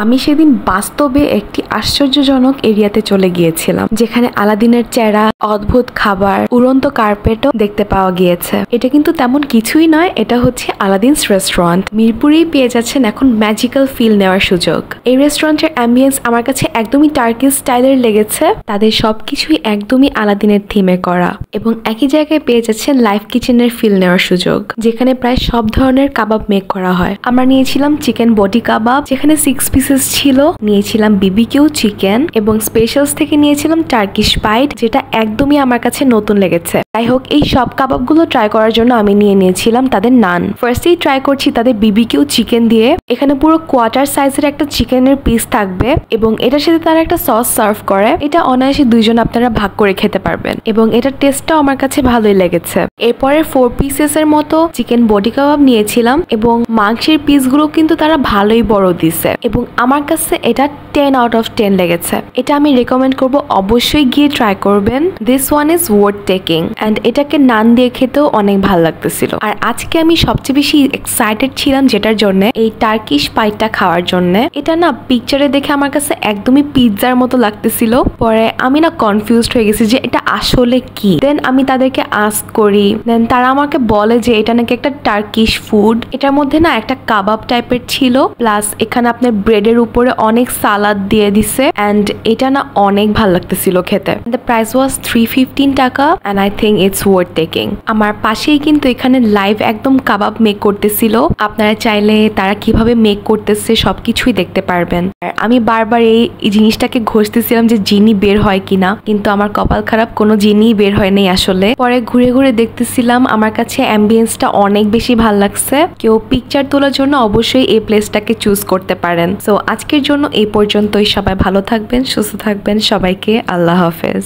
আমি সেদিন বাস্তবে একটি আশ্চর্যজনক এরিয়াতে চলে গিয়েছিলাম, যেখানে আলাদিনের চেহারা, অদ্ভুত খাবার, উড়ন্ত কার্পেটও দেখতে পাওয়া গিয়েছে। এটা কিন্তু তেমন কিছুই নয়, এটা হচ্ছে আলাদিনস রেস্টুরেন্ট। মিরপুরেই পেয়ে যাচ্ছেন এখন ম্যাজিক্যাল ফিল নেওয়ার সুযোগ। এই রেস্টুরেন্টের অ্যাম্বিয়েন্স আমার কাছে একদমই টার্কিশ স্টাইলের লেগেছে। তাদের সবকিছুই একদমই আলাদিনের থিমে করা, এবং একই জায়গায় পেয়ে যাচ্ছেন লাইভ কিচেনের ফিল নেওয়ার সুযোগ, যেখানে প্রায় সব ধরনের কাবাব মেক করা হয়। আমরা নিয়েছিলাম চিকেন বডি কাবাব, যেখানে 6 পিসেস ছিল, নিয়েছিলাম বিবিকিউ চিকেন, এবং স্পেশালস থেকে নিয়েছিলাম টার্কিশ বাইট, যেটা একদমই আমার কাছে নতুন লেগেছে। যাই হোক, এই সব কাবাবগুলো ট্রাই করার জন্য আমি নিয়েছিলাম তাদের নান। ফার্স্টেই ট্রাই করছি তাদের বিবিকিউ চিকেন দিয়ে। এখানে পুরো কোয়ার্টার সাইজের একটা চিকেনের পিস থাকবে, এবং এটার সাথে তারা একটা সস সার্ভ করে। এটা অনায়াসে দুইজন আপনারা ভাগ করে খেতে পারবেন, এবং এটার টেস্টটাও আমার কাছে ভালোই লেগেছে। এরপরে 4 পিসেস এর মতো চিকেন বডি কাবাব নিয়েছিলাম, এবং মাংসের পিসগুলো কিন্তু তারা ভালোই বড় দিছে, এবং আমার কাছে এটা 10 আউট অফ 10 লেগেছে। এটা আমি রেকমেন্ড করব, অবশ্যই গিয়ে ট্রাই করবেন। This one is worth taking, and এটাকে নান দিয়ে খেতেও অনেক ভালো লাগতেছিল। আর আজকে আমি সবচেয়ে বেশি এক্সাইটেড ছিলাম যেটার জন্য, এই টার্কিশ পাইটা খাওয়ার জন্য। এটা না পিকচারে দেখে আমার কাছে একদমই পিৎজার মতো লাগতেছিল। পরে আমি না কনফিউজড হয়ে গেছি যে এটা আসলে কি। দেন আমি তাদেরকে আস্ক করি, দেন তারা আমাকে বলে যে এটা নাকি একটা টার্কিশ ফুড। এটার মধ্যে না একটা কাবাব টাইপের ছিল, প্লাস এখানে আপনার ব্রেডের উপরে অনেক সালাদ দিয়ে দিছে, অ্যান্ড এটা না অনেক ভালো লাগতেছিল খেতে। দ্য প্রাইস ওয়াজ 315 টাকা, and I think it's worth taking. আমার পাশেই কিন্তু এখানে লাইভ একদম কাবাব মেক করতেছিল। আপনারা চাইলে তারা কিভাবে মেক করতেছে সবকিছুই দেখতে পারবেন। আর আমি বারবার এই জিনিসটাকে ঘষতেছিলাম যে জিনি বের হয় কিনা, কিন্তু আমার কপাল খারাপ, কোনো জিনি বের হয় নাই আসলে। পরে ঘুরে ঘুরে দেখতেছিলাম, আমার কাছে অ্যাম্বিয়েন্সটা অনেক বেশি ভালো লাগছে। কেউ পিকচার তোলার জন্য অবশ্যই এই প্লেসটাকে চুজ করতে পারেন। সো আজকের জন্য এই পর্যন্তই। সবাই ভালো থাকবেন, সুস্থ থাকবেন। সবাইকে আল্লাহ হাফেজ।